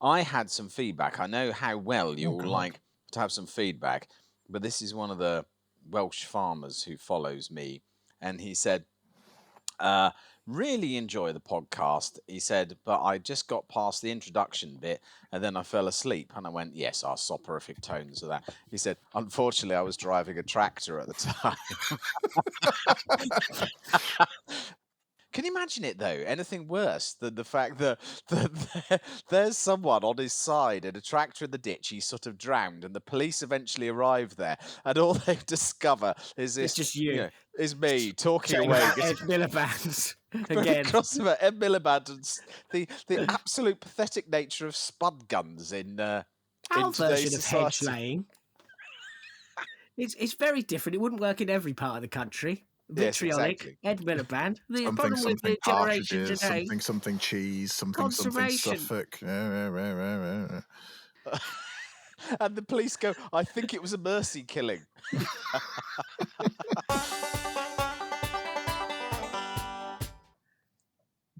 I had some feedback. I know how well you all God. like to have some feedback, but this is one of the Welsh farmers who follows me, and he said, really enjoy the podcast. He said, but I just got past the introduction bit and then I fell asleep. And I went, yes, our soporific tones of that. He said, unfortunately, I was driving a tractor at the time. Can you imagine it though? Anything worse than the fact that there's someone on his side in a tractor in the ditch, he's sort of drowned, and the police eventually arrive there, and all they discover is It's this, just you. is me talking Saying away, about Ed Miliband again. across about Ed Miliband and the absolute pathetic nature of spud guns in Our today's version of hedge society. laying. It's very different. It wouldn't work in every part of the country. Yes, Vitriolic, exactly. Ed Miliband. The Something, problem with the something generation partridges, today. something cheese, something Conservation. Suffolk. And the police go, I think it was a mercy killing.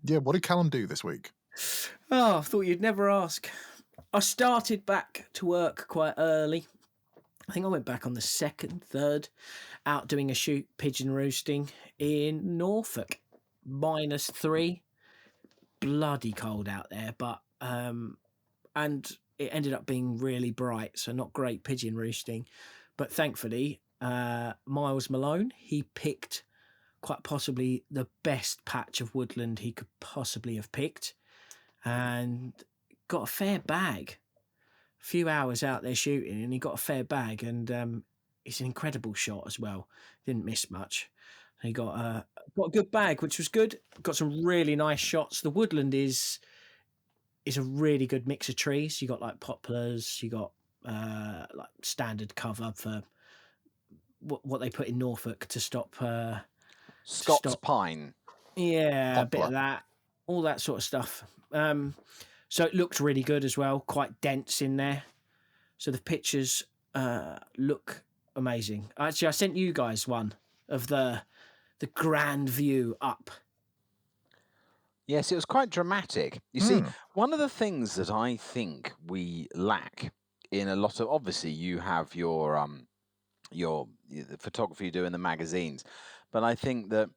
Yeah, what did Callum do this week? Oh, I thought you'd never ask. I started back to work quite early. I think I went back on the 2nd, 3rd, out doing a shoot pigeon roosting in Norfolk. -3. Bloody cold out there, but and it ended up being really bright, so not great pigeon roosting. But thankfully, Miles Malone, he picked quite possibly the best patch of woodland he could possibly have picked and got a fair bag. A few hours out there shooting and he got a fair bag, and it's an incredible shot as well. Didn't miss much. He got a good bag, which was good. Got some really nice shots. The woodland is a really good mix of trees. You got like poplars, you got like standard cover for what they put in Norfolk to stop Scots pine. Yeah, a bit Poplar. of that, all that sort of stuff. So it looked really good as well, quite dense in there. So the pictures look amazing. Actually, I sent you guys one of the grand view up. Yes, it was quite dramatic. You see, one of the things that I think we lack in a lot of, obviously you have your the photography you do in the magazines, but I think that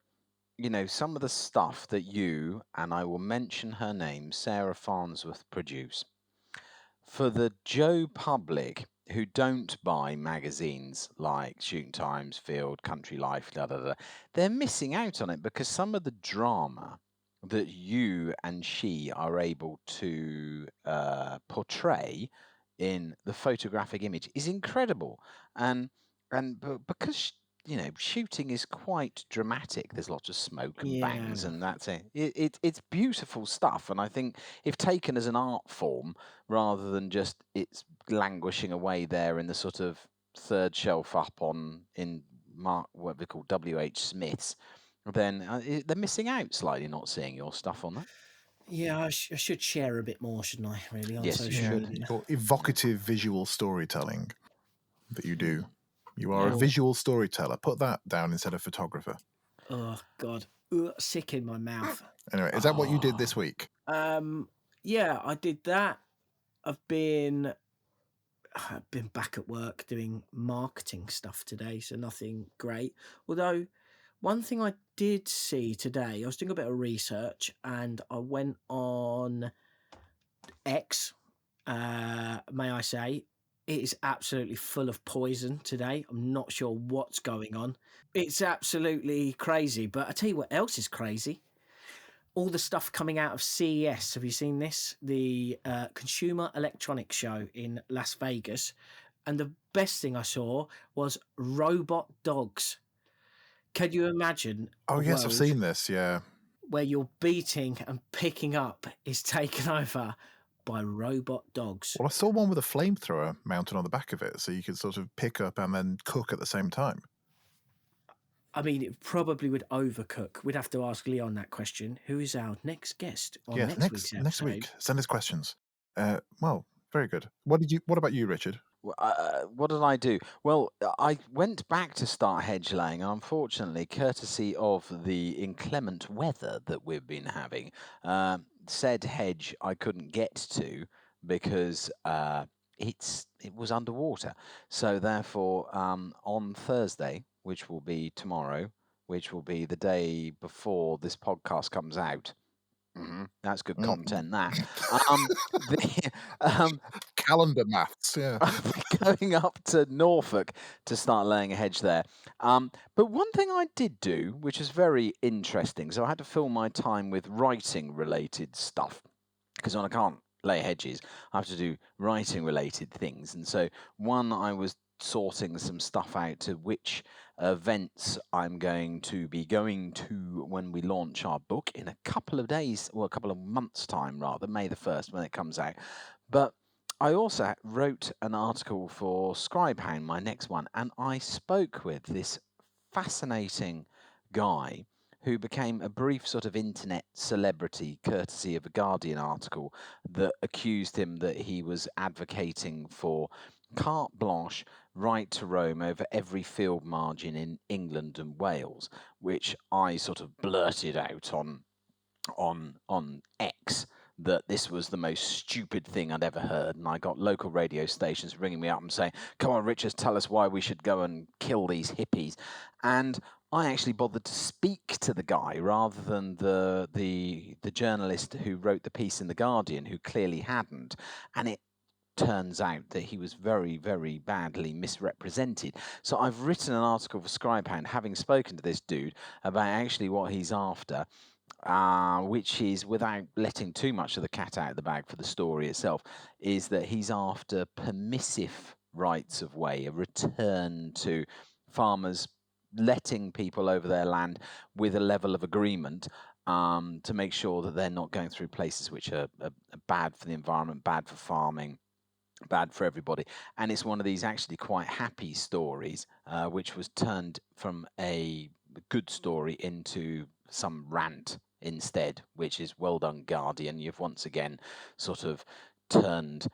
some of the stuff that you, and I will mention her name, Sarah Farnsworth, produce for the Joe public who don't buy magazines like Shooting Times, Field, Country Life, they're missing out on it because some of the drama that you and she are able to portray in the photographic image is incredible, and because shooting is quite dramatic. There's lots of smoke and bangs, and that's it. It's beautiful stuff, and I think if taken as an art form rather than just it's languishing away there in the sort of third shelf up in what we call W.H. Smith's, then they're missing out slightly not seeing your stuff on that. Yeah, I should share a bit more, shouldn't I? Really, on Yes, you social should. media. Your evocative visual storytelling that you do. You are a visual storyteller. Put that down instead of photographer. Oh God, sick in my mouth. Anyway, is that what you did this week? Yeah, I did that. I've been back at work doing marketing stuff today, so nothing great. Although one thing I did see today, I was doing a bit of research and I went on X, may I say. It is absolutely full of poison today. I'm not sure what's going on. It's absolutely crazy. But I tell you what else is crazy. All the stuff coming out of CES. Have you seen this? The Consumer Electronics Show in Las Vegas. And the best thing I saw was robot dogs. Can you imagine? Oh, yes, I've seen this, yeah. Where your beating and picking up is taken over by robot dogs. Well, I saw one with a flamethrower mounted on the back of it, so you could sort of pick up and then cook at the same time. I mean, it probably would overcook. We'd have to ask Leon that question. Who is our next guest on next week's episode? Next week. Send us questions. Well, very good. What about you, Richard? What did I do? Well, I went back to start hedge laying, and unfortunately, courtesy of the inclement weather that we've been having, said hedge I couldn't get to because it was underwater. So therefore, on Thursday, which will be tomorrow, which will be the day before this podcast comes out. That's good content. That the Calendar maths, yeah. going up to Norfolk to start laying a hedge there. But one thing I did do, which is very interesting, so I had to fill my time with writing related stuff because when I can't lay hedges, I have to do writing related things. And so, one, I was sorting some stuff out to which events I'm going to be going to when we launch our book in a couple of days, or a couple of months' time, rather, May the 1st when it comes out. But I also wrote an article for Scribehound, my next one, and I spoke with this fascinating guy who became a brief sort of internet celebrity courtesy of a Guardian article that accused him that he was advocating for carte blanche right to roam over every field margin in England and Wales, which I sort of blurted out on X that this was the most stupid thing I'd ever heard, and I got local radio stations ringing me up and saying, "Come on, Richard, tell us why we should go and kill these hippies." And I actually bothered to speak to the guy rather than the journalist who wrote the piece in the Guardian, who clearly hadn't, and it turns out that he was very, very badly misrepresented. So I've written an article for Scribehound, having spoken to this dude, about actually what he's after, which is, without letting too much of the cat out of the bag for the story itself, is that he's after permissive rights of way, a return to farmers letting people over their land with a level of agreement, to make sure that they're not going through places which are bad for the environment, bad for farming, bad for everybody. And it's one of these actually quite happy stories, which was turned from a good story into some rant instead, which is well done, Guardian. You've once again sort of turned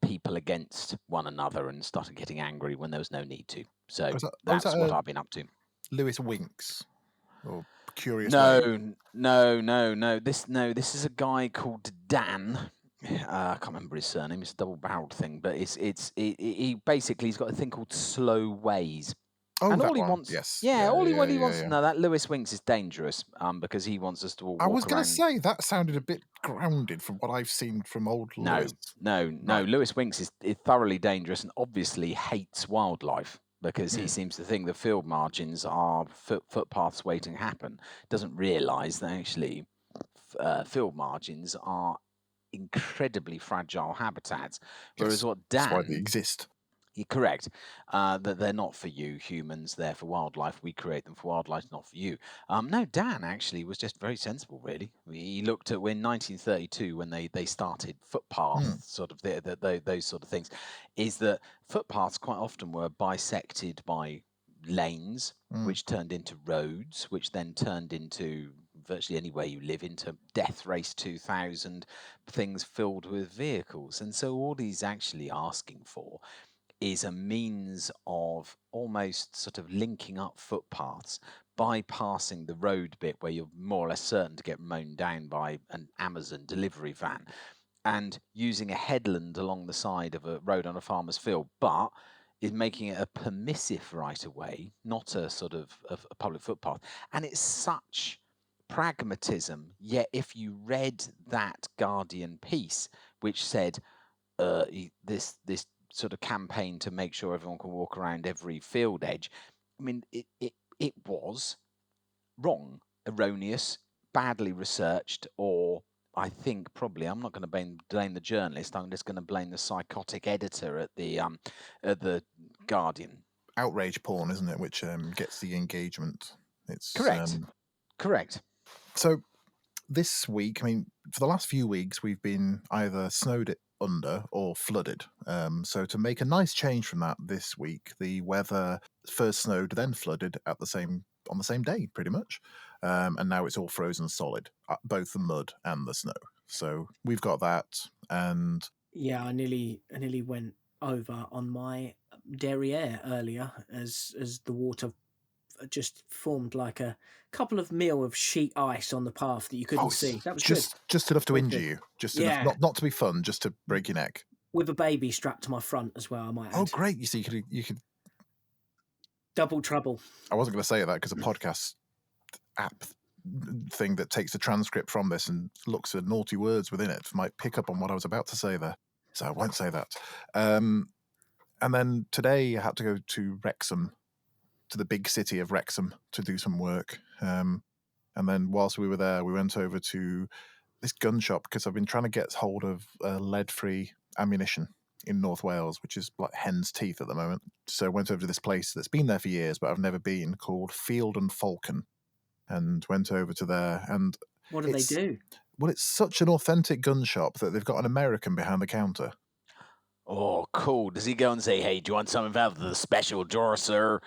people against one another and started getting angry when there was no need to. So that's what I've been up to. Lewis Winks or Curious Wave? No. This is a guy called Dan. I can't remember his surname. It's a double-barreled thing, but he basically, he's got a thing called Slow Ways. Oh, And that all he one. wants, Yes. all he wants. No, that Lewis Winks is dangerous, because he wants us to all I was walk going to around. say that sounded a bit grounded from what I've seen from old Lewis. No. Right. Lewis Winks is thoroughly dangerous and obviously hates wildlife, because he seems to think the field margins are footpaths waiting to happen. Doesn't realise that actually field margins are incredibly fragile habitats. Whereas Yes, what that's why they Dan, exist. you're correct, that they're not for you humans, they're for wildlife. We create them for wildlife, not for you. No, Dan actually was just very sensible, really. He looked at, when 1932, when they started footpaths, sort of those sort of things, is that footpaths quite often were bisected by lanes, which turned into roads, which then turned into, virtually anywhere you live, into Death Race 2000, things filled with vehicles. And so all he's actually asking for is a means of almost sort of linking up footpaths, bypassing the road bit where you're more or less certain to get mown down by an Amazon delivery van, and using a headland along the side of a road on a farmer's field, but is making it a permissive right of way, not a sort of a public footpath. And it's such pragmatism. Yet if you read that Guardian piece, which said, this sort of campaign to make sure everyone can walk around every field edge, I mean, it was wrong, erroneous, badly researched, or I think probably, I'm not going to blame the journalist. I'm just going to blame the psychotic editor at the Guardian. Outrage porn, isn't it? Which gets the engagement. It's correct. So this week, I mean, for the last few weeks, we've been either snowed under or flooded. So to make a nice change from that, this week the weather first snowed, then flooded on the same day, pretty much, and now it's all frozen solid, both the mud and the snow. So we've got that, and yeah, I nearly went over on my derriere earlier as the water just formed like a couple of mil of sheet ice on the path that you couldn't see. That was just enough to Very injure good. you, just Yeah. enough, not to be fun, just to break your neck. With a baby strapped to my front as well, I might add. Oh, great! You see, you could Double trouble. I wasn't going to say that because a podcast app thing that takes the transcript from this and looks at naughty words within it might pick up on what I was about to say there, so I won't say that. And then today I had to go to Wrexham, to the big city of Wrexham, to do some work. And then whilst we were there, we went over to this gun shop because I've been trying to get hold of lead-free ammunition in North Wales, which is like hen's teeth at the moment. So I went over to this place that's been there for years, but I've never been, called Field and Falcon, and went over to there. And what do they do? Well, it's such an authentic gun shop that they've got an American behind the counter. Oh, cool. Does he go and say, "Hey, do you want something out of the special drawer, sir"?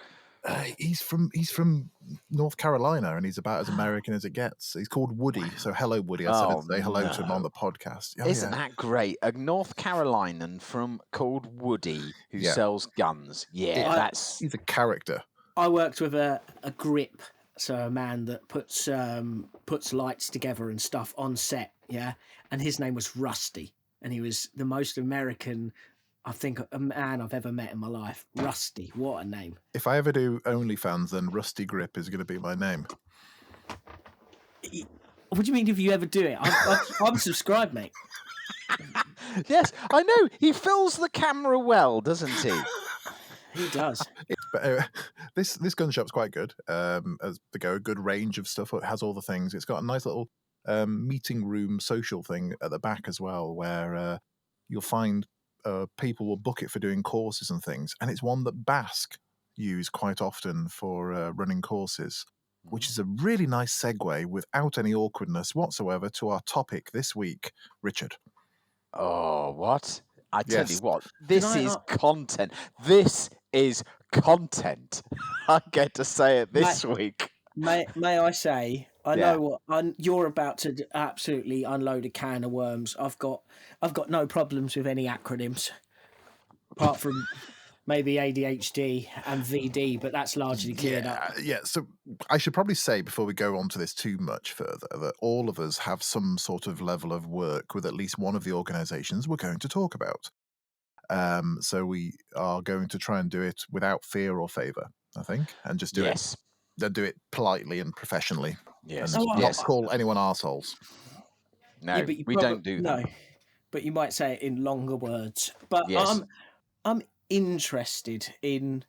He's from North Carolina, and he's about as American as it gets. He's called Woody, so hello, Woody. I said I'd say hello to him on the podcast. Oh, Isn't that great? A North Carolinian called Woody who sells guns. Yeah, he's a character. I worked with a grip, so a man that puts lights together and stuff on set. Yeah, and his name was Rusty, and he was the most American, I think, a man I've ever met in my life. Rusty, what a name. If I ever do OnlyFans, then Rusty Grip is going to be my name. What do you mean if you ever do it? I'm subscribed, mate. Yes, I know. He fills the camera well, doesn't he? He does. But this gun shop's quite good. As they go, a good range of stuff. It has all the things. It's got a nice little meeting room social thing at the back as well, where you'll find people will book it for doing courses and things. And it's one that Basque use quite often for running courses, which is a really nice segue without any awkwardness whatsoever to our topic this week, Richard. Oh, what? I tell you what, this is content. This is content. I get to say it this week. May I say, I know what you're about to absolutely unload a can of worms. I've got no problems with any acronyms, apart from maybe ADHD and VD, but that's largely cleared up. Yeah, so I should probably say before we go on to this too much further that all of us have some sort of level of work with at least one of the organisations we're going to talk about. So we are going to try and do it without fear or favour, I think, and just do it. Do it politely and professionally. Yes. And not call anyone arseholes. No, we don't do that. No, but you might say it in longer words. But I'm interested in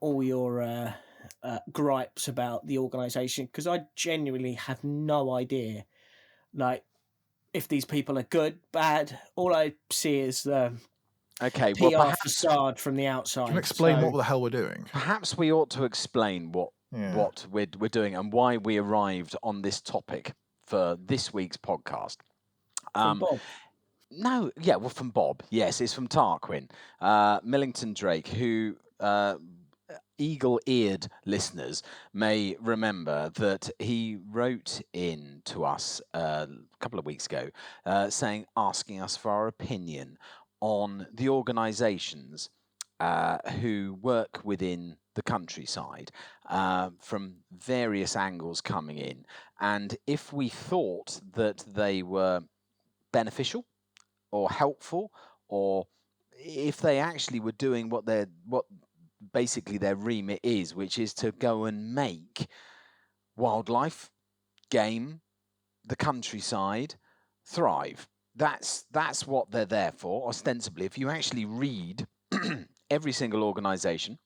all your gripes about the organisation, because I genuinely have no idea, like, if these people are good, bad. All I see is the PR facade from the outside. Can you explain what the hell we're doing? Perhaps we ought to explain what we're doing and why we arrived on this topic for this week's podcast. From Bob. No, from Bob. Yes, it's from Tarquin, Millington Drake, who eagle-eared listeners may remember that he wrote in to us a couple of weeks ago, asking us for our opinion on the organisations who work within the countryside, from various angles coming in, and if we thought that they were beneficial or helpful, or if they actually were doing what basically their remit is, which is to go and make wildlife, game, the countryside thrive. That's what they're there for, ostensibly. If you actually read every single organisation,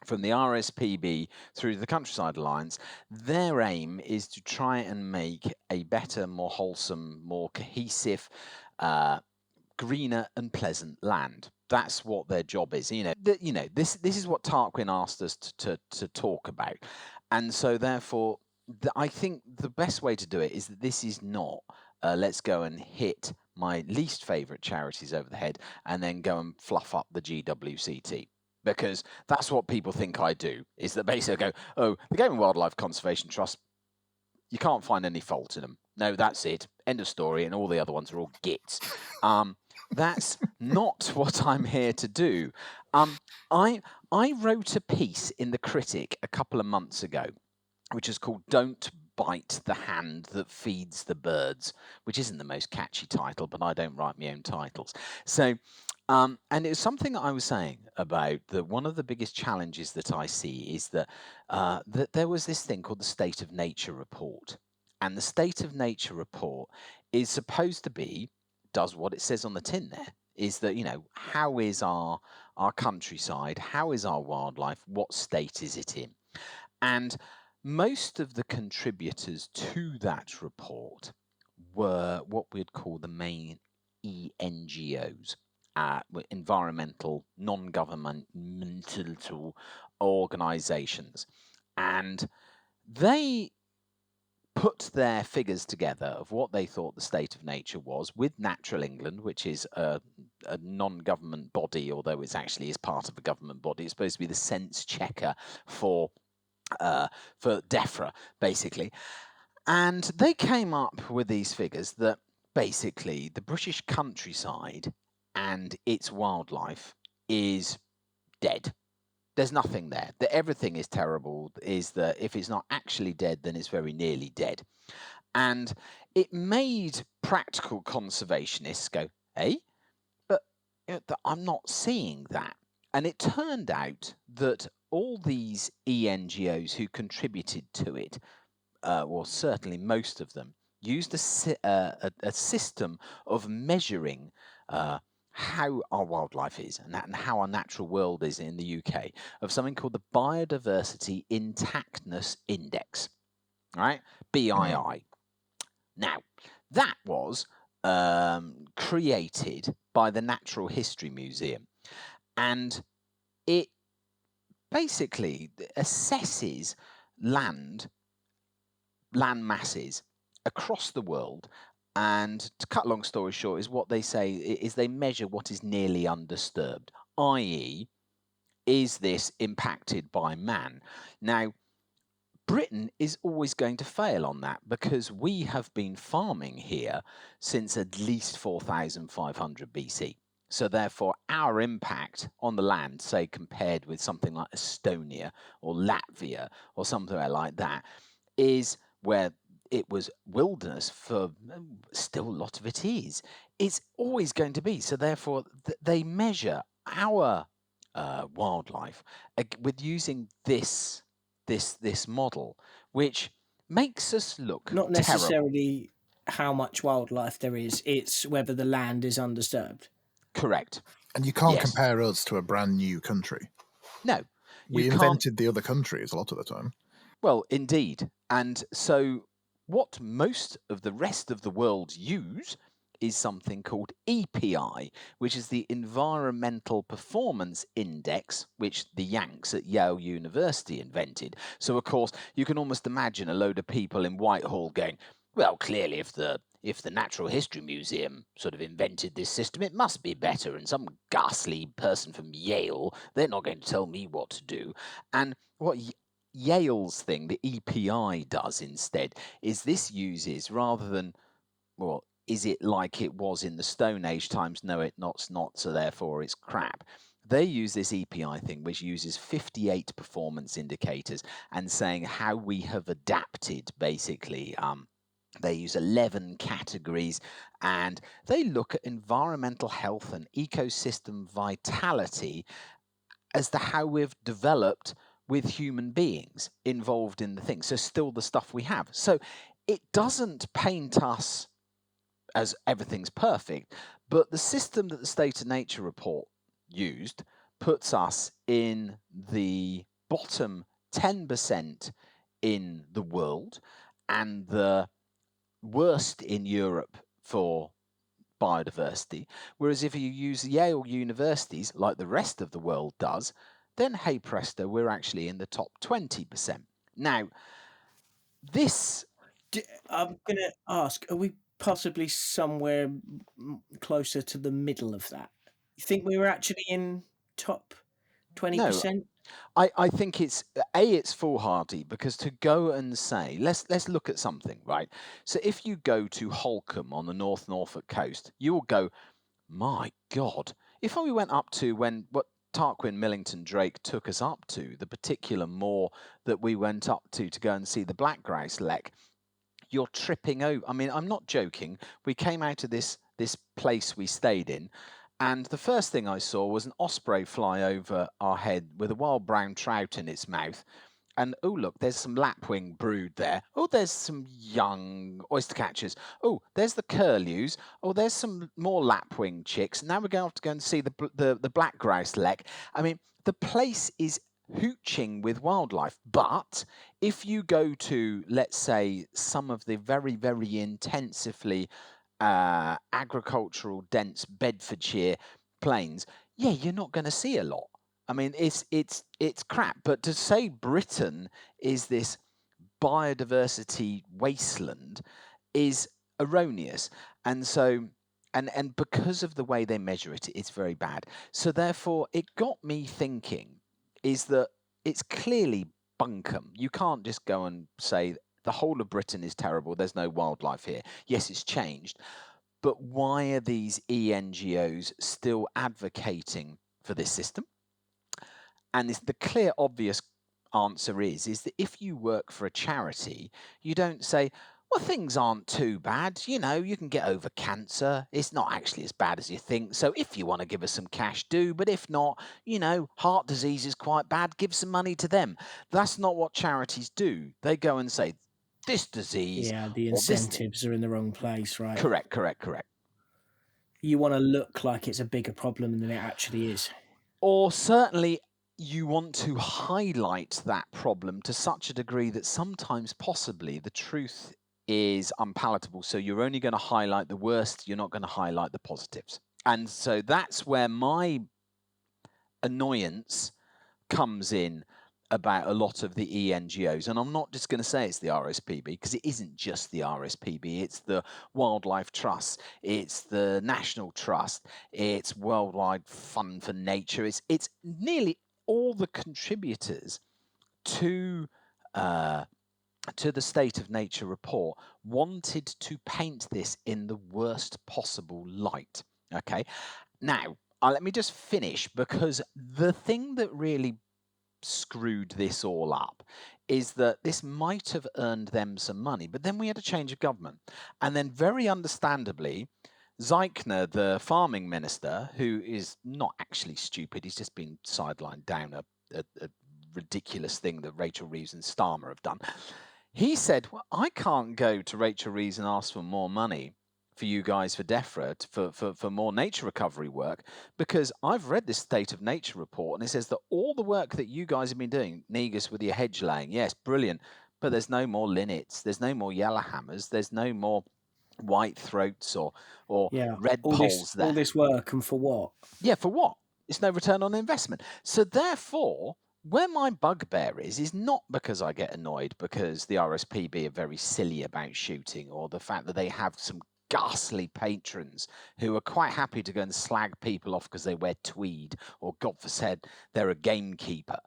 from the RSPB through to the Countryside Alliance, their aim is to try and make a better, more wholesome, more cohesive, greener and pleasant land. That's what their job is. This is what Tarquin asked us to talk about, and so therefore, I think the best way to do it is that this is not let's go and hit my least favourite charities over the head and then go and fluff up the GWCT. Because that's what people think I do, is that basically I go, oh, the Game and Wildlife Conservation Trust, you can't find any fault in them. No, that's it. End of story. And all the other ones are all gits. That's not what I'm here to do. I wrote a piece in the Critic a couple of months ago, which is called "Don't Bite the Hand That Feeds the Birds," which isn't the most catchy title, but I don't write my own titles. So, and it was something I was saying about that one of the biggest challenges that I see is that there was this thing called the State of Nature report. And the State of Nature report is supposed to be, does what it says on the tin there, is that, how is our countryside, how is our wildlife, what state is it in? And most of the contributors to that report were what we'd call the main ENGOs, environmental, non governmental organizations. And they put their figures together of what they thought the state of nature was with Natural England, which is a non-government body, although it actually is part of a government body. It's supposed to be the sense checker for DEFRA, basically. And they came up with these figures that basically the British countryside and its wildlife is dead. There's nothing there. That everything is terrible. Is that if it's not actually dead, then it's very nearly dead. And it made practical conservationists go, "Hey, but I'm not seeing that." And it turned out that all these ENGOs who contributed to it, well, certainly most of them, used a system of measuring how our wildlife is and how our natural world is in the UK, of something called the Biodiversity Intactness Index, right? BII. Now, that was created by the Natural History Museum, and it basically assesses land masses across the world. And to cut long story short, is what they say is they measure what is nearly undisturbed, i.e., is this impacted by man? Now, Britain is always going to fail on that because we have been farming here since at least 4,500 BC. So therefore, our impact on the land, say compared with something like Estonia or Latvia or something like that, is where it was wilderness for still a lot of it is. It's always going to be. So therefore, they measure our wildlife with using this model, which makes us look Not terrible. necessarily how much wildlife there is, it's whether the land is undisturbed. Correct. And you can't Yes. compare us to a brand new country. No. We invented the other countries a lot of the time. Well, indeed. And so what most of the rest of the world use is something called EPI, which is the Environmental Performance Index, which the Yanks at Yale University invented. So, of course, you can almost imagine a load of people in Whitehall going, well, clearly, if the Natural History Museum sort of invented this system, it must be better. And some ghastly person from Yale, they're not going to tell me what to do. And what Yale's thing, the EPI, does instead is this uses, rather than, well, is it like it was in the Stone Age times? No, it's not, so therefore it's crap. They use this EPI thing, which uses 58 performance indicators and saying how we have adapted, basically. They use 11 categories, and they look at environmental health and ecosystem vitality as to how we've developed with human beings involved in the thing. So still the stuff we have. So it doesn't paint us as everything's perfect, but the system that the State of Nature report used puts us in the bottom 10% in the world and the worst in Europe for biodiversity. Whereas if you use Yale universities like the rest of the world does, then hey presto, we're actually in the top 20%. Now, this... I'm going to ask, are we possibly somewhere closer to the middle of that? You think we were actually in top 20%? I think it's foolhardy, because to go and say, let's look at something, right? So if you go to Holcombe on the North Norfolk coast, you will go, My God, if we went up to what Tarquin Millington Drake took us up to, the particular moor that we went up to go and see the black grouse lek, you're tripping over. I mean, I'm not joking. We came out of this place we stayed in, and the first thing I saw was an osprey fly over our head with a wild brown trout in its mouth. And oh, look, there's some lapwing brood there. Oh, there's some young oyster catchers. Oh, there's the curlews. Oh, there's some more lapwing chicks. Now we're going to go and see the black grouse lek. I mean, the place is hooching with wildlife. But if you go to, let's say, some of the very, very intensively agricultural dense Bedfordshire plains, yeah, you're not going to see a lot. I mean, it's crap. But to say Britain is this biodiversity wasteland is erroneous, and so and because of the way they measure it, it's very bad. So therefore, it got me thinking: is that it's clearly bunkum. You can't just go and say the whole of Britain is terrible. There's no wildlife here. Yes, it's changed, but why are these ENGOs still advocating for this system? And the clear, obvious answer is that if you work for a charity, you don't say, well, things aren't too bad. You know, you can get over cancer. It's not actually as bad as you think. So if you want to give us some cash, do. But if not, you know, heart disease is quite bad. Give some money to them. That's not what charities do. They go and say, this disease Yeah, the or this. incentives are in the wrong place, right? Correct. You want to look like it's a bigger problem than it actually is. Or certainly you want to highlight that problem to such a degree that sometimes possibly the truth is unpalatable. So you're only going to highlight the worst, you're not going to highlight the positives. And so that's where my annoyance comes in about a lot of the ENGOs. And I'm not just going to say it's the RSPB, because it isn't just the RSPB, it's the Wildlife Trust, it's the National Trust, it's Worldwide Fund for Nature, it's nearly all the contributors to the State of Nature report wanted to paint this in the worst possible light. Okay, now let me just finish, because the thing that really screwed this all up is that this might have earned them some money, but then we had a change of government. And then, very understandably, Zeichner, the farming minister, who is not actually stupid, he's just been sidelined down a ridiculous thing that Rachel Reeves and Starmer have done. He said, well, I can't go to Rachel Reeves and ask for more money for you guys for DEFRA, for more nature recovery work, because I've read this State of Nature report, and it says that all the work that you guys have been doing, Negus with your hedge laying, yes, brilliant, but there's no more linnets, there's no more yellowhammers, there's no more white throats or Yeah, red poles there. all this work, and for what? Yeah, for what? It's no return on investment. So therefore, where my bugbear is not because I get annoyed because the RSPB are very silly about shooting, or the fact that they have some ghastly patrons who are quite happy to go and slag people off because they wear tweed, or God forbid they're a gamekeeper.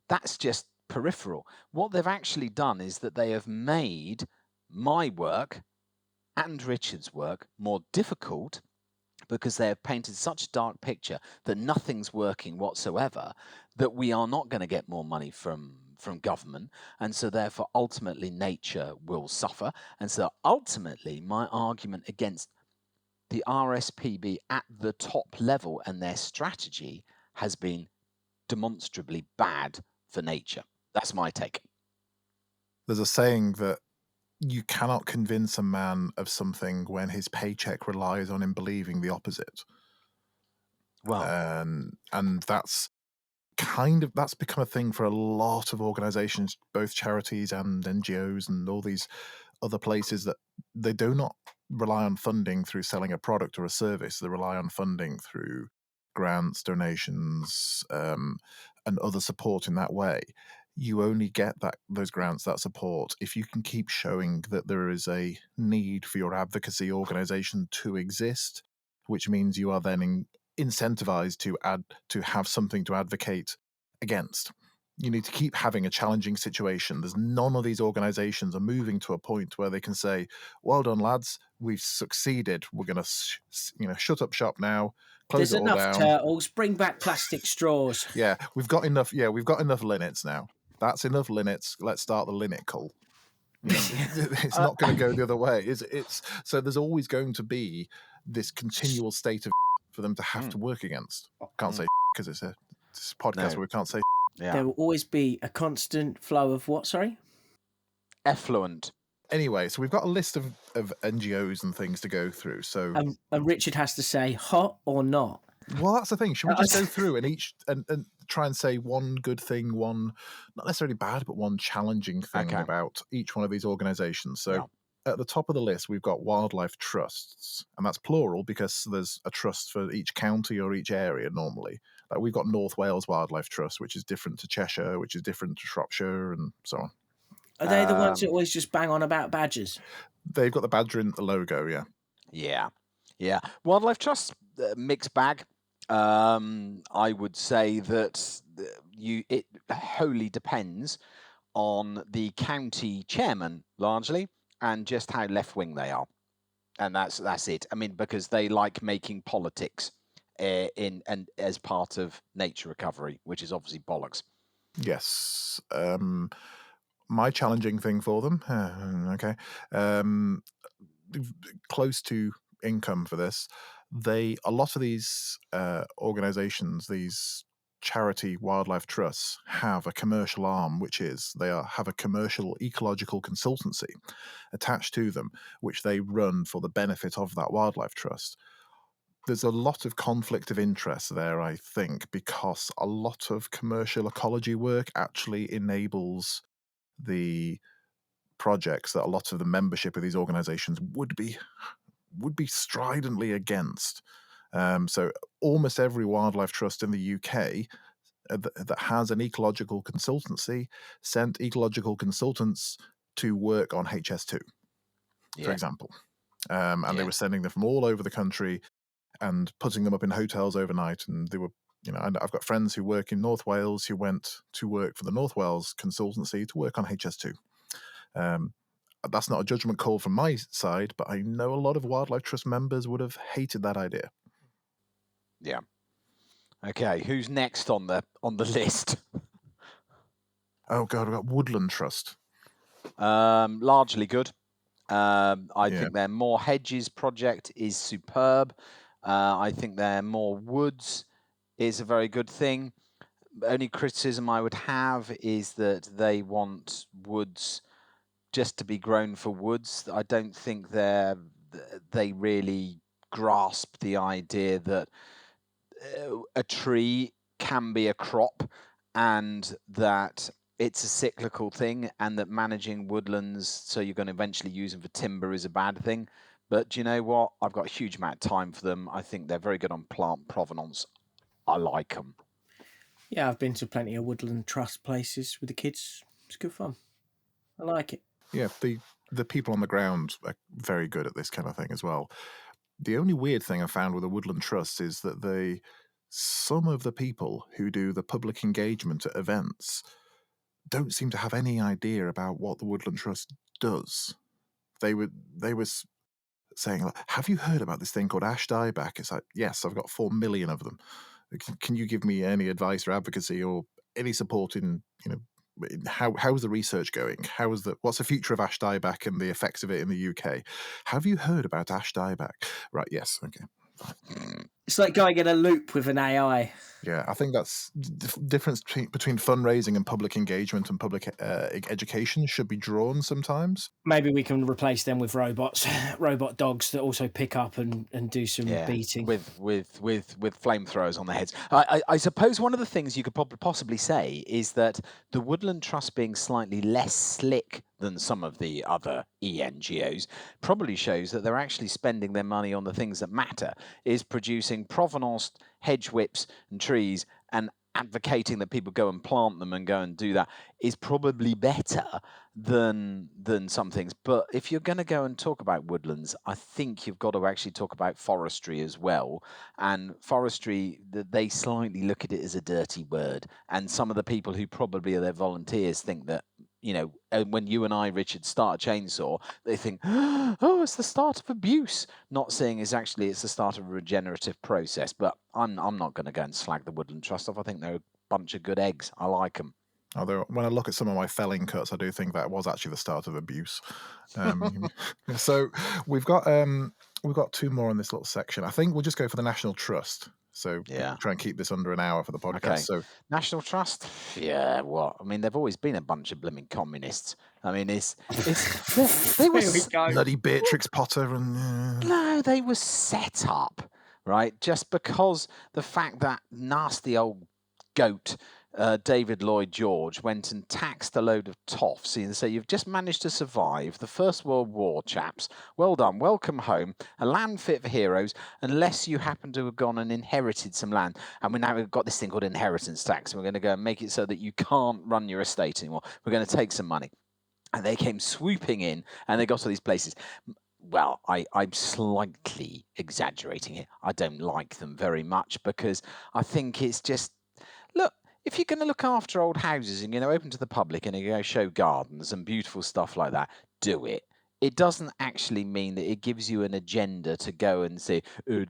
That's just peripheral. What they've actually done is that they have made my work and Richard's work more difficult, because they have painted such a dark picture that nothing's working whatsoever, that we are not going to get more money from government, and so therefore ultimately nature will suffer. And so ultimately my argument against the RSPB at the top level and their strategy has been demonstrably bad for nature. That's my take. There's a saying that you cannot convince a man of something when his paycheck relies on him believing the opposite. Well, and that's that's become a thing for a lot of organizations, both charities and NGOs and all these other places, that they do not rely on funding through selling a product or a service. They rely on funding through grants, donations, and other support in that way. You only get those grants, that support, if you can keep showing that there is a need for your advocacy organization to exist, which means you are then incentivized to have something to advocate against. You need to keep having a challenging situation. There's none of these organizations are moving to a point where they can say, well done, lads, we've succeeded. We're going to shut up shop now, close There's it all enough down. turtles. Bring back plastic straws. Yeah, we've got enough. Yeah, we've got enough linnets now. That's enough linnets. Let's start the linnet cull. It's not going to go the other way. It's so there's always going to be this continual state of for them to have to work against. Can't say because it's a podcast where we can't say. Yeah. There will always be a constant flow of what? Sorry? Effluent. Anyway, so we've got a list of NGOs and things to go through. So and Richard has to say hot or not. Well, that's the thing. Should we just go through and try and say one good thing, one not necessarily bad, but one challenging thing about each one of these organizations? So at the top of the list, we've got wildlife trusts, and that's plural because there's a trust for each county or each area normally. Like we've got North Wales Wildlife Trust, which is different to Cheshire, which is different to Shropshire, and so on. Are they the ones that always just bang on about badgers? They've got the badger in the logo, yeah. Yeah. Wildlife Trust, mixed bag. I would say that it wholly depends on the county chairman largely and just how left wing they are, and that's it. I mean, because they like making politics as part of nature recovery, which is obviously bollocks. Yes. My challenging thing for them, okay, close to income for this. A lot of these organizations, these charity wildlife trusts, have a commercial arm, which is have a commercial ecological consultancy attached to them, which they run for the benefit of that wildlife trust. There's a lot of conflict of interest there, I think, because a lot of commercial ecology work actually enables the projects that a lot of the membership of these organizations would be stridently against. So almost every wildlife trust in the UK that has an ecological consultancy sent ecological consultants to work on HS2, for example. And they were sending them from all over the country and putting them up in hotels overnight. And they were, and I've got friends who work in North Wales who went to work for the North Wales consultancy to work on HS2. That's not a judgment call from my side, but I know a lot of Wildlife Trust members would have hated that idea. Yeah. Okay, who's next on the list? Oh God, we've got Woodland Trust. Largely good. I think their More Hedges project is superb. I think their More Woods is a very good thing. Only criticism I would have is that they want woods just to be grown for woods. I don't think they really grasp the idea that a tree can be a crop and that it's a cyclical thing and that managing woodlands so you're going to eventually use them for timber is a bad thing. But do you know what? I've got a huge amount of time for them. I think they're very good on plant provenance. I like them. Yeah, I've been to plenty of woodland trust places with the kids. It's good fun. I like it. Yeah, the people on the ground are very good at this kind of thing as well. The only weird thing I found with the Woodland Trust is that some of the people who do the public engagement at events don't seem to have any idea about what the Woodland Trust does. They were saying, like, have you heard about this thing called ash dieback? It's like, yes, I've got 4 million of them. Can you give me any advice or advocacy or any support in, how's the research going? What's the future of ash dieback and the effects of it in the UK? Have you heard about ash dieback? Right, yes, okay. It's like going in a loop with an AI. Yeah, I think that's the difference between fundraising and public engagement and public education should be drawn sometimes. Maybe we can replace them with robots, robot dogs that also pick up and do some beating with flamethrowers on their heads. I suppose one of the things you could possibly say is that the Woodland Trust being slightly less slick than some of the other ENGOs probably shows that they're actually spending their money on the things that matter, is producing provenance hedge whips and trees and advocating that people go and plant them and go and do that is probably better than some things. But if you're going to go and talk about woodlands, I think you've got to actually talk about forestry as well. And forestry, they slightly look at it as a dirty word. And some of the people who probably are their volunteers think that, when you and I, Richard, start a chainsaw, they think, oh, it's the start of abuse. Not seeing is actually it's the start of a regenerative process. But I'm not going to go and slag the Woodland Trust off. I think they're a bunch of good eggs. I like them. Although when I look at some of my felling cuts, I do think that was actually the start of abuse. So we've got 2 more in this little section. I think we'll just go for the National Trust. So Yeah. try and keep this under an hour for the podcast. Okay. So National Trust, yeah. What? I mean, they've always been a bunch of blooming communists. I mean, they were bloody Beatrix Potter and no, they were set up, right? Just because the fact that nasty old goat David Lloyd George went and taxed a load of toffs and say, you've just managed to survive the First World War, chaps. Well done. Welcome home. A land fit for heroes, unless you happen to have gone and inherited some land. And we've got this thing called inheritance tax. And we're going to go and make it so that you can't run your estate anymore. We're going to take some money. And they came swooping in and they got to these places. Well, I'm slightly exaggerating it. I don't like them very much because I think it's just, look, if you're going to look after old houses and, open to the public and you're going to show gardens and beautiful stuff like that, do it. It doesn't actually mean that it gives you an agenda to go and say, oh,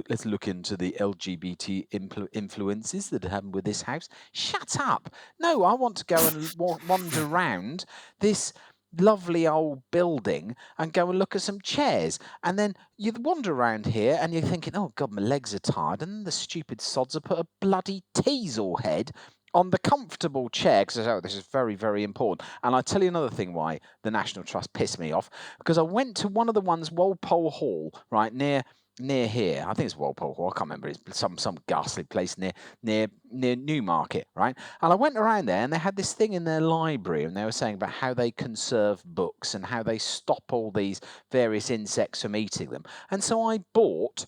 let's look into the LGBT influences that happen with this house. Shut up. No, I want to go and wander around this lovely old building and go and look at some chairs. And then you wander around here and you're thinking, oh, God, my legs are tired. And then the stupid sods have put a bloody teasel head on the comfortable chair because this is very, very important. And I'll tell you another thing why the National Trust pissed me off, because I went to one of the ones, Walpole Hall, right near here. I think it's Walpole Hall. I can't remember. It's some ghastly place near Newmarket, right? And I went around there and they had this thing in their library and they were saying about how they conserve books and how they stop all these various insects from eating them. And so I bought,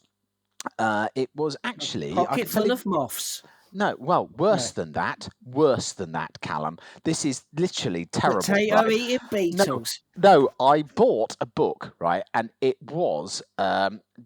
it was actually... pocket full of moths. No, well, worse than that, Callum. This is literally terrible. Potato-eating beetles. No, I bought a book, right, and it was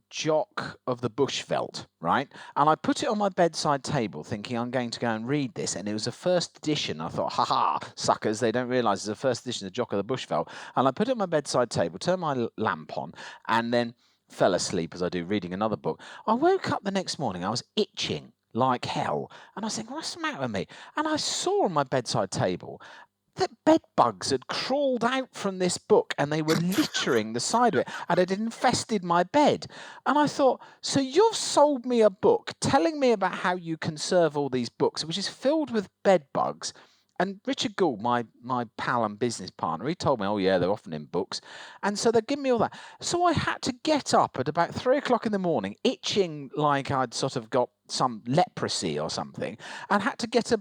Jock of the Bushveld, right? And I put it on my bedside table thinking I'm going to go and read this, and it was a first edition. I thought, ha, suckers, they don't realise it's a first edition of Jock of the Bushveld. And I put it on my bedside table, turned my lamp on, and then fell asleep as I do reading another book. I woke up the next morning, I was itching like hell. And I was thinking, what's the matter with me? And I saw on my bedside table that bed bugs had crawled out from this book and they were littering the side of it and it had infested my bed. And I thought, so you've sold me a book telling me about how you conserve all these books, which is filled with bed bugs. And Richard Gould, my pal and business partner, he told me, oh, yeah, they're often in books. And so they'd give me all that. So I had to get up at about 3 o'clock in the morning, itching like I'd sort of got some leprosy or something, and had to get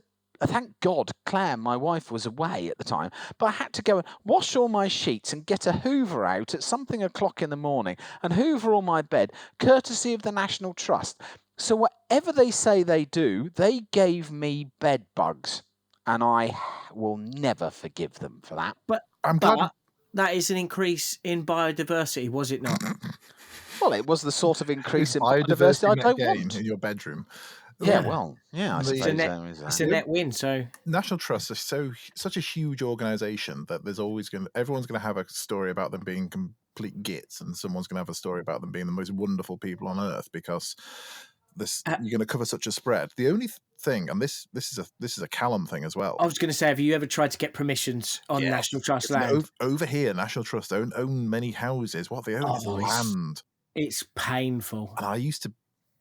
thank God, Claire, my wife, was away at the time, but I had to go and wash all my sheets and get a hoover out at something o'clock in the morning and hoover all my bed, courtesy of the National Trust. So whatever they say they do, they gave me bed bugs. And I will never forgive them for that. But I'm glad that is an increase in biodiversity, was it not? Well, it was the sort of increase in biodiversity I don't want in your bedroom. Yeah, well, yeah, I suppose it's a net win. So National Trust is such a huge organisation that everyone's going to have a story about them being complete gits, and someone's going to have a story about them being the most wonderful people on earth because you're going to cover such a spread. The only thing, and this is a Callum thing as well. I was going to say, have you ever tried to get permissions on National Trust land? Over here, National Trust don't own many houses. What they own is land. It's painful. And I used to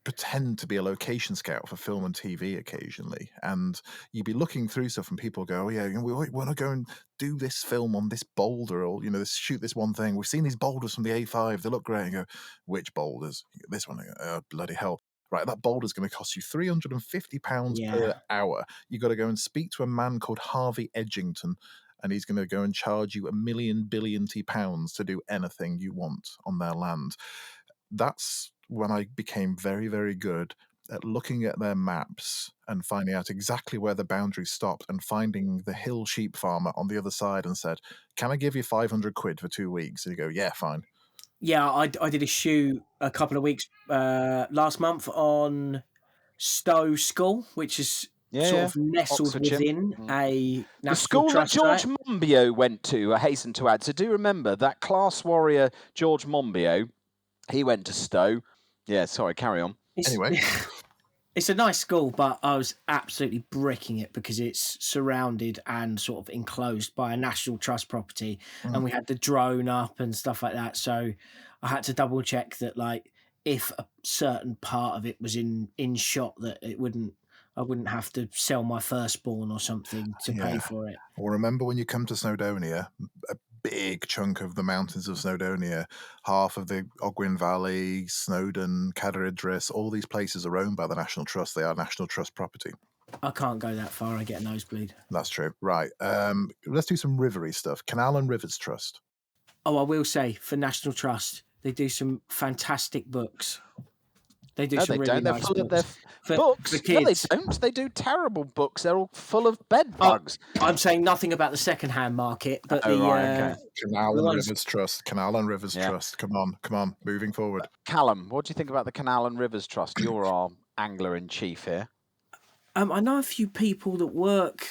pretend to be a location scout for film and TV occasionally, and you'd be looking through stuff and people go, oh yeah, we want to go and do this film on this boulder, or shoot this one thing. We've seen these boulders from the A5, they look great. And you go, which boulders? This one. Oh, bloody hell. Right, that boulder's going to cost you £350 per hour. You've got to go and speak to a man called Harvey Edgington, and he's going to go and charge you £1 billion to do anything you want on their land. That's when I became very, very good at looking at their maps and finding out exactly where the boundaries stopped and finding the hill sheep farmer on the other side and said, "Can I give you 500 quid for 2 weeks?" And you go, "Yeah, fine." Yeah, I did a shoot a couple of weeks last month on Stowe School, which is sort Yeah, of nestled Oxfordshire. within a The National school that Trust George site. Monbiot went to, I hasten to add. So do remember that class warrior George Monbiot, he went to Stowe. Yeah, sorry, carry on. Anyway. It's a nice school, but I was absolutely bricking it because it's surrounded and sort of enclosed by a National Trust property, and we had the drone up and stuff like that. So I had to double check that, like, if a certain part of it was in shot, that I wouldn't have to sell my firstborn or something to pay for it. Well, remember when you come to Snowdonia, a big chunk of the mountains of Snowdonia, half of the Ogwen Valley, Snowdon, Cadair Idris, all these places are owned by the National Trust. They are National Trust property. I can't go that far. I get a nosebleed. That's true. Right. Let's do some rivery stuff. Canal and Rivers Trust. Oh, I will say, for National Trust, they do some fantastic books. They do No, some they really don't. They're nice full of their books. For books. No, they kids. don't. They do terrible books. They're all full of bed bugs. I'm saying nothing about the second-hand market, but Oh, right, okay. Canal the and ones- Rivers Trust. Canal and Rivers Yeah. Trust. Come on. Moving forward. Callum, what do you think about the Canal and Rivers Trust? You're our angler in chief here. I know a few people that work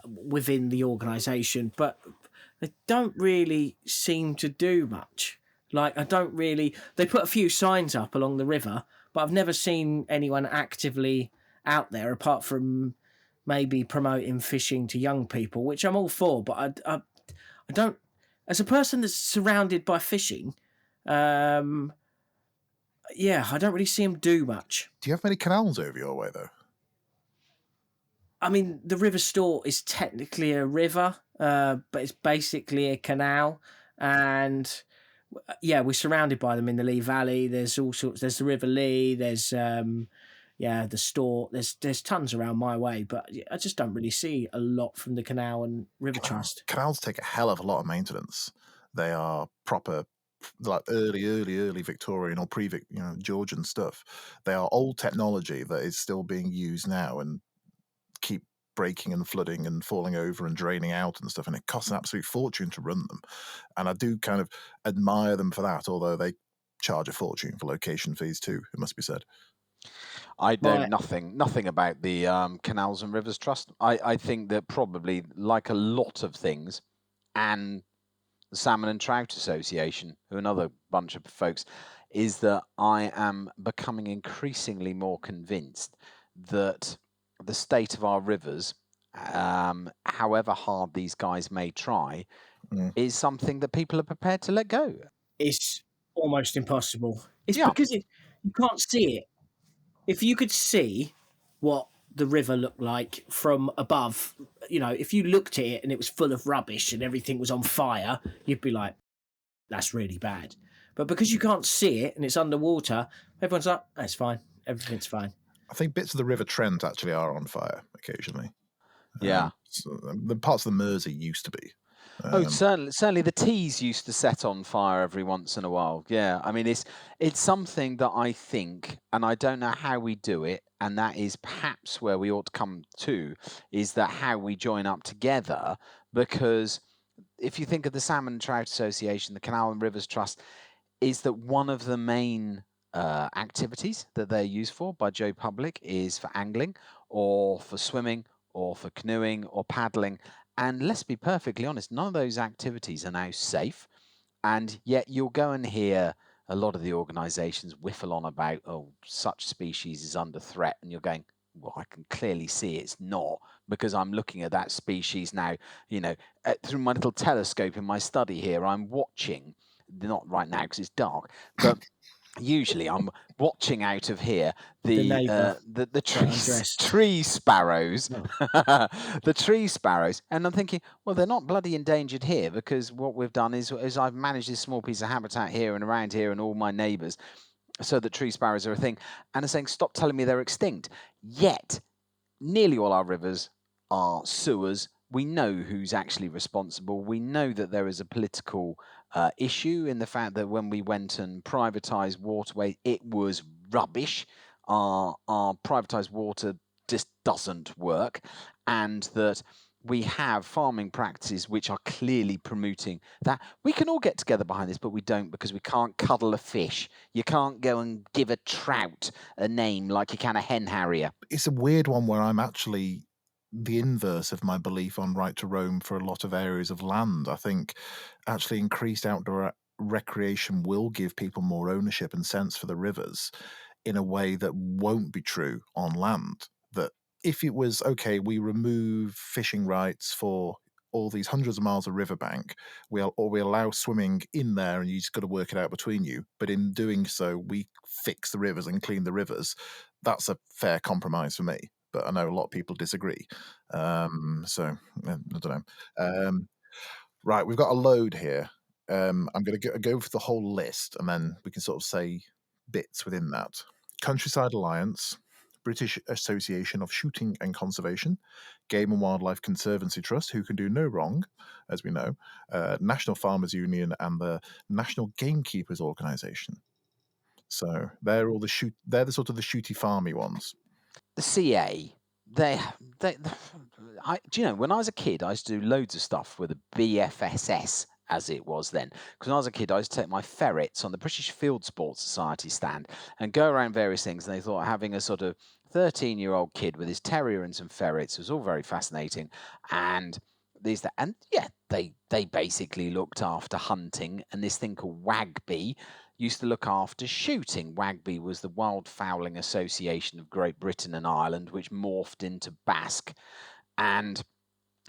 within the organisation, but they don't really seem to do much. Like, they put a few signs up along the river, but I've never seen anyone actively out there apart from maybe promoting fishing to young people, which I'm all for, but I don't, as a person that's surrounded by fishing, I don't really see them do much. Do you have many canals over your way, though? I mean, the River Stort is technically a river, but it's basically a canal. And we're surrounded by them in the Lee Valley. There's all sorts. There's the River Lee. There's the Stort. There's tons around my way, but I just don't really see a lot from the Canal and River Trust. Canals take a hell of a lot of maintenance. They are proper, like early Victorian or Georgian stuff. They are old technology that is still being used now and keep breaking and flooding and falling over and draining out and stuff, and it costs an absolute fortune to run them. And I do kind of admire them for that, although they charge a fortune for location fees too, it must be said. I know nothing about the Canals and Rivers Trust. I think that probably, like a lot of things, and the Salmon and Trout Association, who are another bunch of folks, is that I am becoming increasingly more convinced that the state of our rivers, however hard these guys may try, is something that people are prepared to let go. It's almost impossible. It's because you can't see it. If you could see what the river looked like from above, if you looked at it and it was full of rubbish and everything was on fire, you'd be like, that's really bad. But because you can't see it and it's underwater, everyone's like, that's fine. Everything's fine. I think bits of the River Trent actually are on fire occasionally. Yeah. The parts of the Mersey used to be. Certainly the Tees used to set on fire every once in a while. Yeah, I mean, it's something that I think, and I don't know how we do it, and that is perhaps where we ought to come to, is that how we join up together, because if you think of the Salmon and Trout Association, the Canal and Rivers Trust, is that one of the main activities that they're used for by Joe Public is for angling or for swimming or for canoeing or paddling. And let's be perfectly honest, none of those activities are now safe. And yet you'll go and hear a lot of the organisations whiffle on about, oh, such species is under threat. And you're going, well, I can clearly see it's not, because I'm looking at that species now, through my little telescope in my study here. I'm watching, not right now because it's dark, but usually I'm watching out of here the tree sparrows, the tree sparrows, and I'm thinking, well, they're not bloody endangered here, because what we've done is I've managed this small piece of habitat here and around here and all my neighbours, so that tree sparrows are a thing, and are saying, stop telling me they're extinct. Yet nearly all our rivers are sewers. We know who's actually responsible. We know that there is a political issue in the fact that when we went and privatised waterways, it was rubbish. our privatised water just doesn't work, and that we have farming practices which are clearly promoting that. We can all get together behind this, but we don't, because we can't cuddle a fish. You can't go and give a trout a name like you can a hen harrier. It's a weird one where I'm actually the inverse of my belief on right to roam for a lot of areas of land. I think actually increased outdoor recreation will give people more ownership and sense for the rivers in a way that won't be true on land. That if it was, okay, we remove fishing rights for all these hundreds of miles of riverbank, we allow swimming in there and you just got to work it out between you. But in doing so, we fix the rivers and clean the rivers. That's a fair compromise for me. But I know a lot of people disagree. So I don't know. Right, we've got a load here. I'm going to go for the whole list, and then we can sort of say bits within that. CountrySlide Alliance, British Association of Shooting and Conservation, Game and Wildlife Conservancy Trust, who can do no wrong, as we know, National Farmers Union, and the National Gamekeepers Organisation. So they're all they're the sort of the shooty farmy ones. The CA, they, do you know, when I was a kid, I used to do loads of stuff with the BFSS, as it was then. Because when I was a kid, I used to take my ferrets on the British Field Sports Society stand and go around various things. And they thought having a sort of 13-year-old kid with his terrier and some ferrets was all very fascinating. And they basically looked after hunting, and this thing called WAGB used to look after shooting. WAGB was the Wild Fowling Association of Great Britain and Ireland, which morphed into BASC. And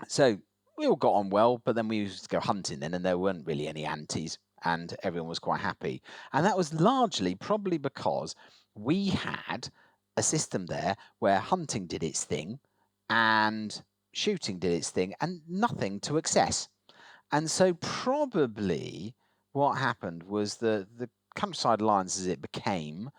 so we all got on well, but then we used to go hunting then, and there weren't really any antis, and everyone was quite happy. And that was largely probably because we had a system there where hunting did its thing and shooting did its thing, and nothing to excess. And so probably what happened was the CountrySlide Alliance as it became,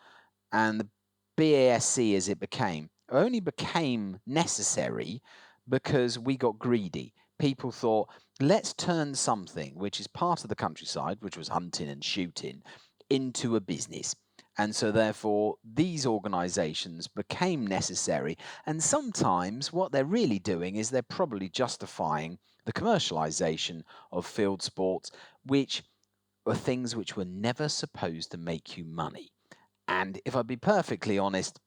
and the BASC as it became, only became necessary because we got greedy. People thought, let's turn something which is part of the countryside, which was hunting and shooting, into a business. And so therefore these organisations became necessary. And sometimes what they're really doing is they're probably justifying the commercialisation of field sports, which were things which were never supposed to make you money. And if I'd be perfectly honest,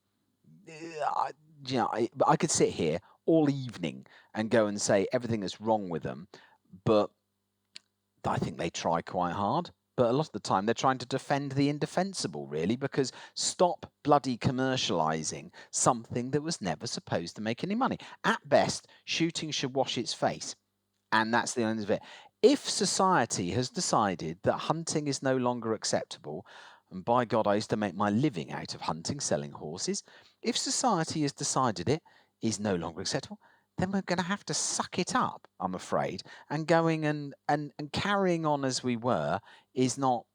I could sit here all evening and go and say everything that's wrong with them, but I think they try quite hard. But a lot of the time, they're trying to defend the indefensible, really, because stop bloody commercialising something that was never supposed to make any money. At best, shooting should wash its face, and that's the end of it. If society has decided that hunting is no longer acceptable, and by God, I used to make my living out of hunting, selling horses. If society has decided it is no longer acceptable, then we're going to have to suck it up, I'm afraid, and going and carrying on as we were is not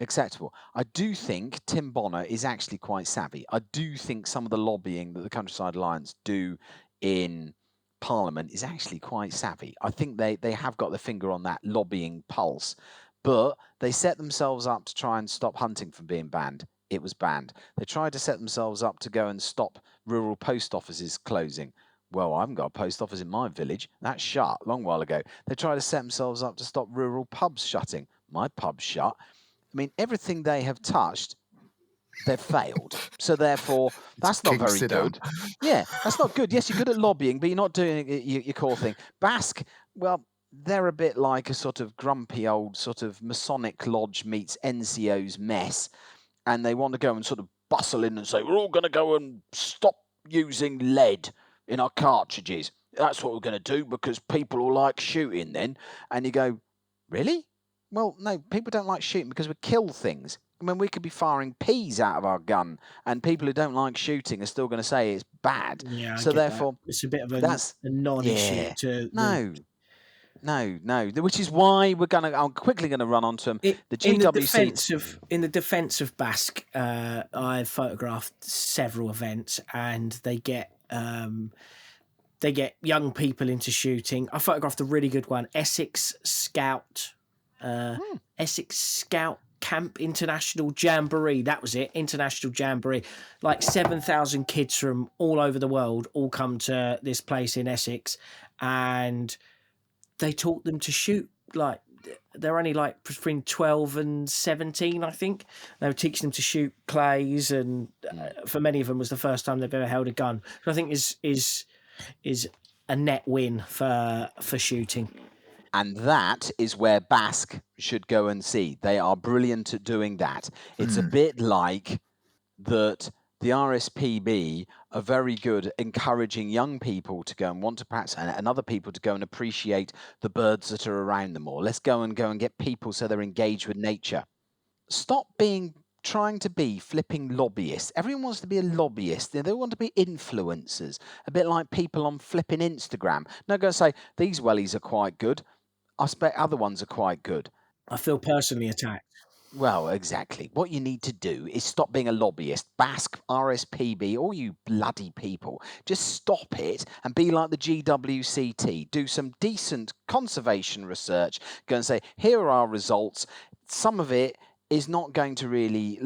acceptable. I do think Tim Bonner is actually quite savvy. I do think some of the lobbying that the CountrySlide Alliance do in Parliament is actually quite savvy. I think they have got their finger on that lobbying pulse, but they set themselves up to try and stop hunting from being banned. It was banned. They tried to set themselves up to go and stop rural post offices closing. Well, I haven't got a post office in my village. That's shut a long while ago. They tried to set themselves up to stop rural pubs shutting. My pub's shut. I mean, everything they have touched, they've failed. So therefore, that's not very good. Yeah, that's not good. Yes, you're good at lobbying, but you're not doing your core thing. BASC, well, they're a bit like a sort of grumpy old sort of Masonic Lodge meets NCO's mess. And they want to go and sort of bustle in and say, we're all going to go and stop using lead in our cartridges. That's what we're going to do because people will like shooting then. And you go, really? Well, no, people don't like shooting because we kill things. I mean, we could be firing peas out of our gun, and people who don't like shooting are still going to say it's bad. Yeah, I so get therefore, that. It's a bit of a that's non-issue yeah. to No. Which is why I'm quickly going to run on to them. The in the GWC. defence of BASC, I've photographed several events, and they get young people into shooting. I photographed a really good one, Essex Scout Camp International Jamboree. That was it, International Jamboree. Like 7,000 kids from all over the world all come to this place in Essex, and they taught them to shoot. Like, they're only like between 12 and 17, I think. They were teaching them to shoot clays, and for many of them was the first time they've ever held a gun. So I think is a net win for shooting. And that is where Basque should go and see. They are brilliant at doing that. It's a bit like that the RSPB are very good encouraging young people to go and want to practice, and other people to go and appreciate the birds that are around them more. Let's go and get people so they're engaged with nature. Stop trying to be flipping lobbyists. Everyone wants to be a lobbyist. They want to be influencers, a bit like people on flipping Instagram. They're going to say, these wellies are quite good. I expect other ones are quite good. I feel personally attacked. Well, exactly. What you need to do is stop being a lobbyist. Basque, RSPB, all you bloody people. Just stop it and be like the GWCT. Do some decent conservation research. Go and say, here are our results. Some of it is not going to really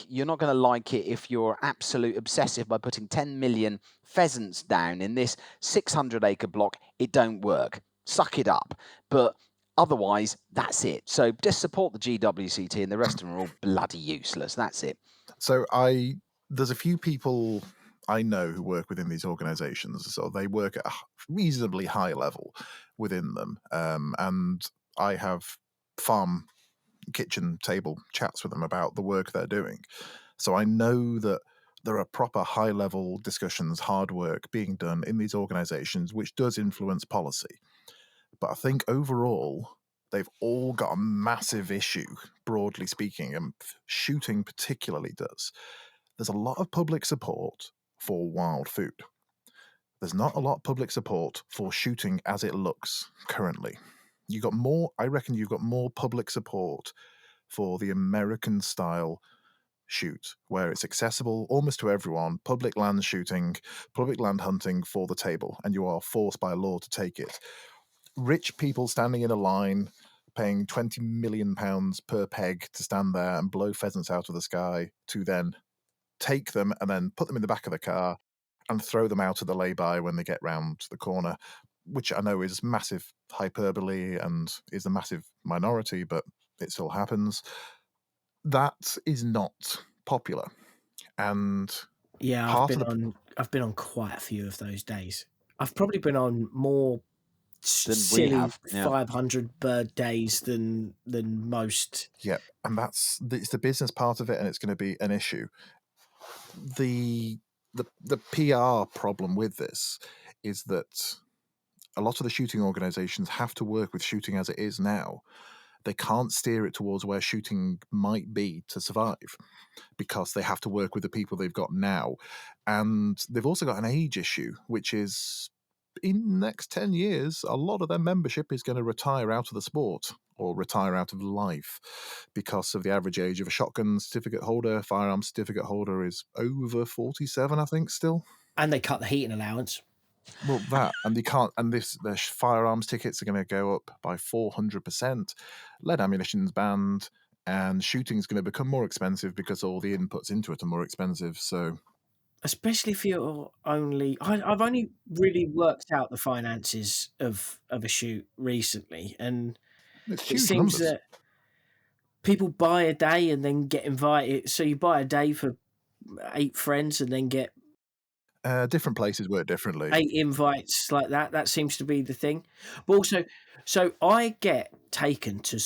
you're not going to like it if you're absolute obsessive by putting 10 million pheasants down in this 600-acre block. It don't work. Suck it up. But otherwise, that's it. So just support the GWCT, and the rest of them are all bloody useless. That's it. So there's a few people I know who work within these organizations. So they work at a reasonably high level within them. And I have farm kitchen table chats with them about the work they're doing. So I know that there are proper high level discussions, hard work being done in these organizations, which does influence policy. But I think overall, they've all got a massive issue, broadly speaking, and shooting particularly does. There's a lot of public support for wild food. There's not a lot of public support for shooting as it looks currently. I reckon you've got more public support for the American style shoot, where it's accessible almost to everyone, public land shooting, public land hunting for the table, and you are forced by law to take it. Rich people standing in a line, paying £20 million per peg to stand there and blow pheasants out of the sky, to then take them and then put them in the back of the car and throw them out of the lay-by when they get round the corner, which I know is massive hyperbole and is a massive minority, but it still happens. That is not popular. And yeah, I've been on quite a few of those days. I've probably been on more silly 500 bird days than most. Yeah, and it's the business part of it, and it's going to be an issue. The PR problem with this is that a lot of the shooting organizations have to work with shooting as it is now. They can't steer it towards where shooting might be to survive, because they have to work with the people they've got now. And they've also got an age issue, which is in the next 10 years, a lot of their membership is going to retire out of the sport or retire out of life, because of the average age of a shotgun certificate holder. Firearm certificate holder is over 47, I think, still. And they cut the heating allowance. Well, that, and they can't, and their firearms tickets are going to go up by 400%. Lead ammunition's banned, and shooting's going to become more expensive because all the inputs into it are more expensive. So, especially if you're I've only really worked out the finances of a shoot recently, and it's it huge seems numbers. that people buy a day and then get invited. So you buy a day for 8 friends and then get different places work differently. 8 invites like that. That seems to be the thing. But also, so I get taken to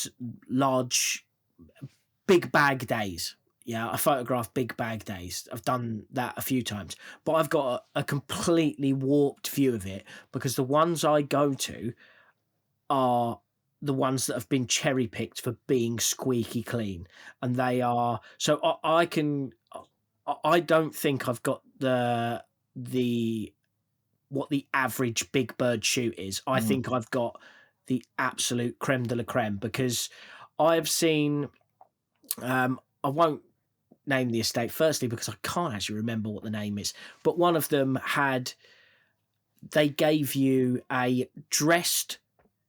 large, big bag days. Yeah, I photograph big bag days. I've done that a few times, but I've got a completely warped view of it, because the ones I go to are the ones that have been cherry picked for being squeaky clean, and they are. So I don't think I've got the what the average big bird shoot is. I think I've got the absolute creme de la creme, because I've seen. I won't name the estate, firstly because I can't actually remember what the name is, but one of them they gave you a dressed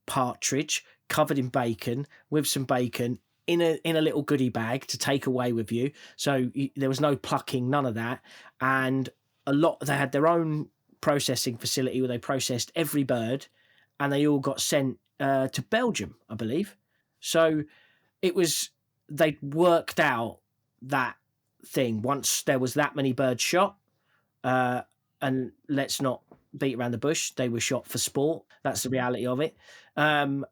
partridge covered in bacon, with some bacon in a little goodie bag to take away with you. So there was no plucking, none of that. And they had their own processing facility where they processed every bird, and they all got sent to Belgium, I believe. So they'd worked out that thing once there was that many birds shot. And let's not beat around the bush, they were shot for sport. That's the reality of it. But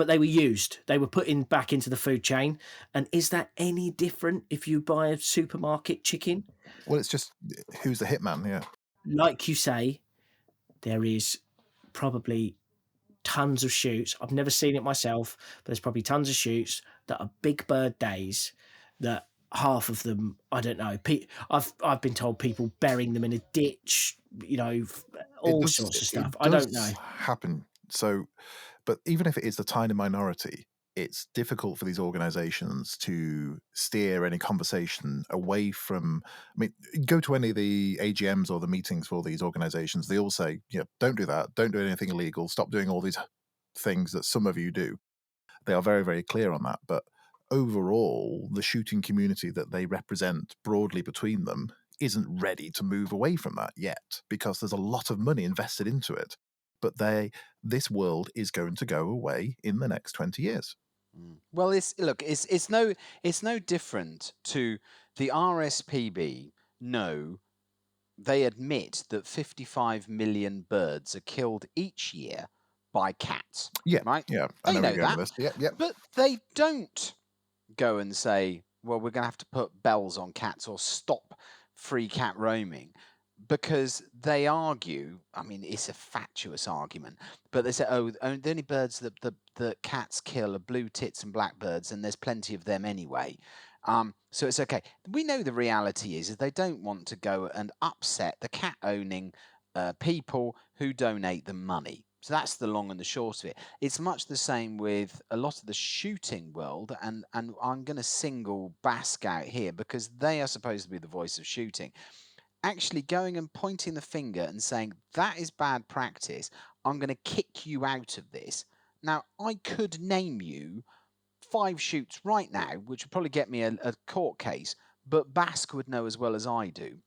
they were used. They were put back into the food chain. And is that any different if you buy a supermarket chicken? Well, it's just who's the hitman, yeah. Like you say, there is probably tons of shoots. I've never seen it myself, but there's probably tons of shoots that are big bird days that half of them, I don't know. I've been told people burying them in a ditch, all sorts of stuff. I don't know. Happen. So, but even if it is the tiny minority, it's difficult for these organizations to steer any conversation away from. I mean, go to any of the AGMs or the meetings for these organizations. They all say, don't do that. Don't do anything illegal. Stop doing all these things that some of you do. They are very, very clear on that. But overall, the shooting community that they represent broadly between them isn't ready to move away from that yet, because there's a lot of money invested into it. But this world is going to go away in the next 20 years. Well, it's no different to the RSPB. No, they admit that 55 million birds are killed each year by cats. Yeah, right. Yeah, They know that. Yep. But they don't go and say, well, we're going to have to put bells on cats or stop free cat roaming, because they argue, I mean, it's a fatuous argument, but they say, the only birds that cats kill are blue tits and blackbirds, and there's plenty of them anyway. So it's okay. We know the reality is they don't want to go and upset the cat owning people who donate them money. So that's the long and the short of it. It's much the same with a lot of the shooting world, and I'm going to single Basque out here because they are supposed to be the voice of shooting. Actually going and pointing the finger and saying, that is bad practice, I'm going to kick you out of this. Now, I could name you 5 shoots right now, which would probably get me a court case, but Basque would know as well as I do,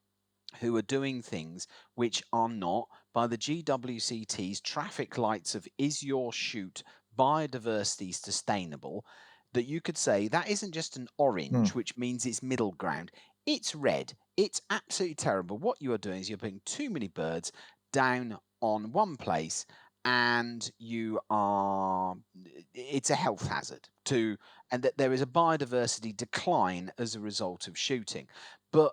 who are doing things which are not by the GWCT's traffic lights of is your shoot biodiversity sustainable, that you could say that isn't just an orange, which means it's middle ground. It's red. It's absolutely terrible. What you are doing is you're putting too many birds down on one place, and it's a health hazard and that there is a biodiversity decline as a result of shooting. But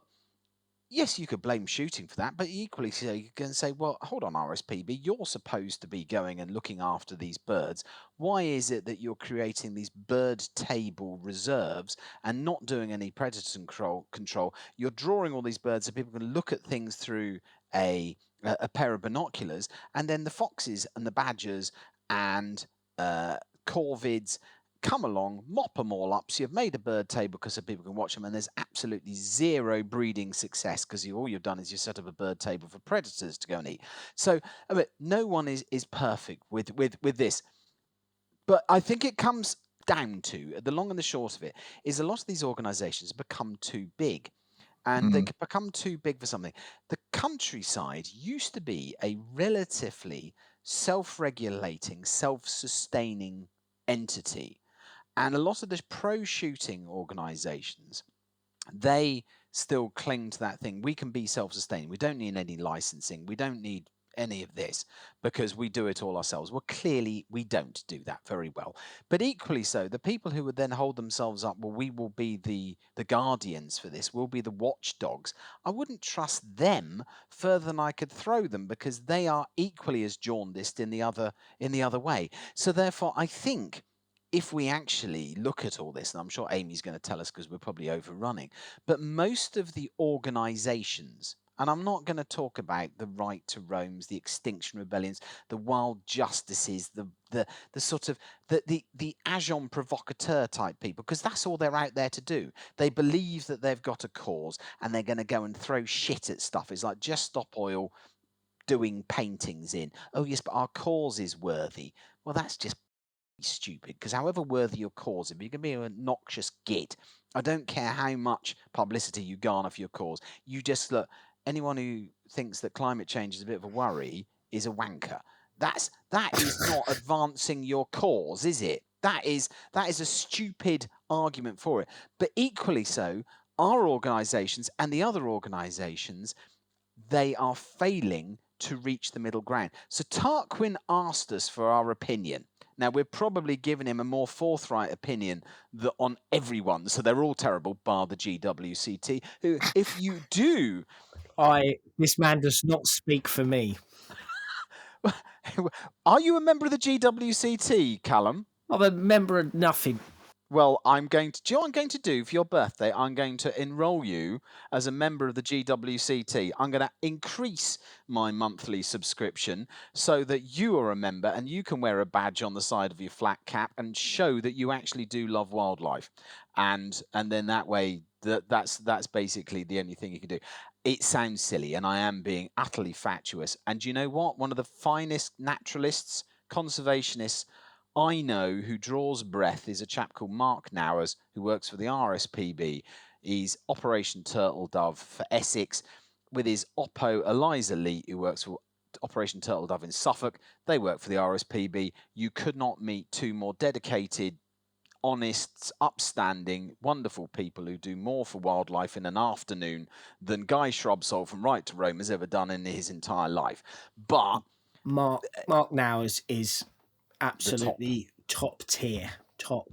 yes, you could blame shooting for that, but equally so you can say, well, hold on, RSPB, you're supposed to be going and looking after these birds. Why is it that you're creating these bird table reserves and not doing any predator control? You're drawing all these birds so people can look at things through a pair of binoculars, and then the foxes and the badgers and corvids come along, mop them all up. So you've made a bird table because so people can watch them, and there's absolutely zero breeding success because all you've done is you set up a bird table for predators to go and eat. So no one is perfect with this, but I think it comes down to the long and the short of it is a lot of these organisations have become too big. And they could become too big for something. The CountrySlide used to be a relatively self-regulating, self-sustaining entity. And a lot of the pro-shooting organisations, they still cling to that thing. We can be self-sustaining. We don't need any licensing. We don't need any of this because we do it all ourselves. Well, clearly we don't do that very well. But equally so, the people who would then hold themselves up, well, we will be the guardians for this, we'll be the watchdogs. I wouldn't trust them further than I could throw them because they are equally as jaundiced in the other way. So therefore, I think if we actually look at all this, and I'm sure Amy's going to tell us because we're probably overrunning, but most of the organizations, and I'm not going to talk about the Right to Roams, the Extinction Rebellions, the Wild Justices, the sort of the agent provocateur type people, because that's all they're out there to do. They believe that they've got a cause and they're going to go and throw shit at stuff. It's like Just Stop Oil doing paintings in. Oh yes, but our cause is worthy. Well, that's just stupid, because however worthy your cause, if you can be an obnoxious git, I don't care how much publicity you garner for your cause. You just look, anyone who thinks that climate change is a bit of a worry is a wanker. That is not advancing your cause, is it? That is a stupid argument for it. But equally so, our organisations and the other organisations, they are failing to reach the middle ground. So Tarquin asked us for our opinion. Now, we're probably giving him a more forthright opinion on everyone, so they're all terrible, bar the GWCT, who, if you do... This man does not speak for me. Are you a member of the GWCT, Callum? I'm a member of nothing. Well, do you know what I'm going to do for your birthday? I'm going to enroll you as a member of the GWCT. I'm going to increase my monthly subscription so that you are a member and you can wear a badge on the side of your flat cap and show that you actually do love wildlife. And then that way, that's basically the only thing you can do. It sounds silly, and I am being utterly fatuous. And do you know what? One of the finest naturalists, conservationists I know who draws breath is a chap called Mark Nowers, who works for the RSPB. He's Operation Turtle Dove for Essex, with his Oppo Eliza Lee, who works for Operation Turtle Dove in Suffolk. They work for the RSPB. You could not meet two more dedicated, honest, upstanding, wonderful people who do more for wildlife in an afternoon than Guy Shrubsole from Right to Rome has ever done in his entire life. But Mark Nowers is absolutely top tier.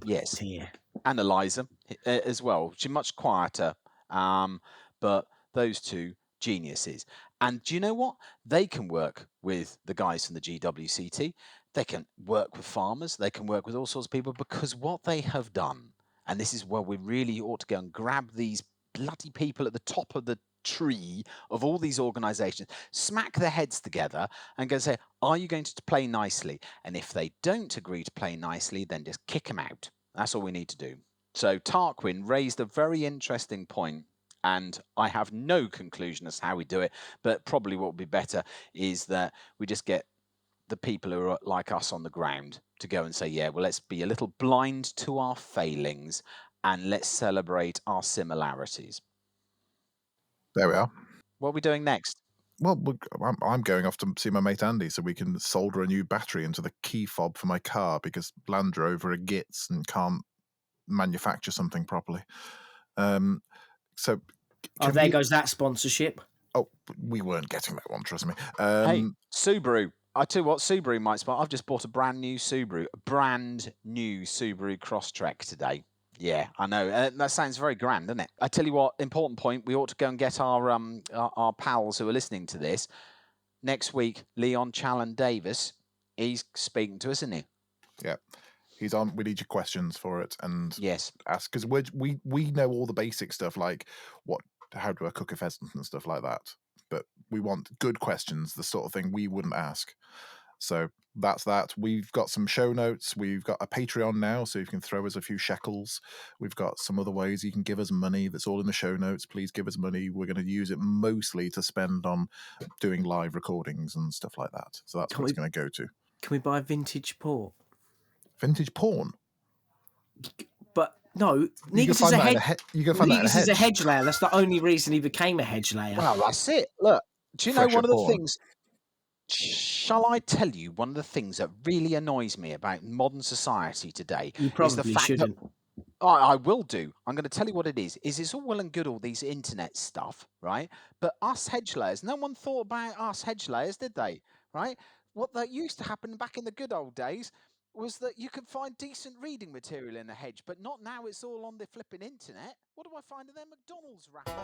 Yes. Tier. And Eliza as well. She's much quieter, but those two geniuses. And do you know what? They can work with the guys from the GWCT. They can work with farmers. They can work with all sorts of people, because what they have done, and this is where we really ought to go and grab these bloody people at the top of the tree of all these organisations, smack their heads together and go say, are you going to play nicely? And if they don't agree to play nicely, then just kick them out. That's all we need to do. So Tarquin raised a very interesting point, and I have no conclusion as to how we do it, but probably what would be better is that we just get the people who are like us on the ground to go and say, yeah, well, let's be a little blind to our failings and let's celebrate our similarities. There we are. What are we doing next? Well, I'm going off to see my mate Andy so we can solder a new battery into the key fob for my car, because Land Rover are gits and can't manufacture something properly. So there goes that sponsorship. Oh, we weren't getting that one, trust me. Hey, Subaru. I tell you what, Subaru might spot. I've just bought a brand new Subaru Crosstrek today. Yeah, I know. That sounds very grand, doesn't it? I tell you what, important point. We ought to go and get our pals who are listening to this next week. Leon Challen Davis. He's speaking to us, isn't he? Yeah, he's on. We need your questions for it, and yes, ask, because we know all the basic stuff, like how do I cook a pheasant and stuff like that. But we want good questions, the sort of thing we wouldn't ask. So that's that. We've got some show notes. We've got a Patreon now, so you can throw us a few shekels. We've got some other ways you can give us money. That's all in the show notes. Please give us money. We're going to use it mostly to spend on doing live recordings and stuff like that. So that's what it's going to go to. Can we buy vintage porn? Vintage porn? But no, Negus is a hedge layer. That's the only reason he became a hedge layer. Well, that's it. Look, do you know one of the things... Shall I tell you one of the things that really annoys me about modern society today? You probably is the fact shouldn't. That I will do. I'm going to tell you what it is. It's all well and good, all these internet stuff, right? But us hedge layers, no one thought about us hedge layers, did they? Right? What that used to happen back in the good old days was that you could find decent reading material in a hedge, but not now. It's all on the flipping internet. What do I find in their McDonald's wrappers?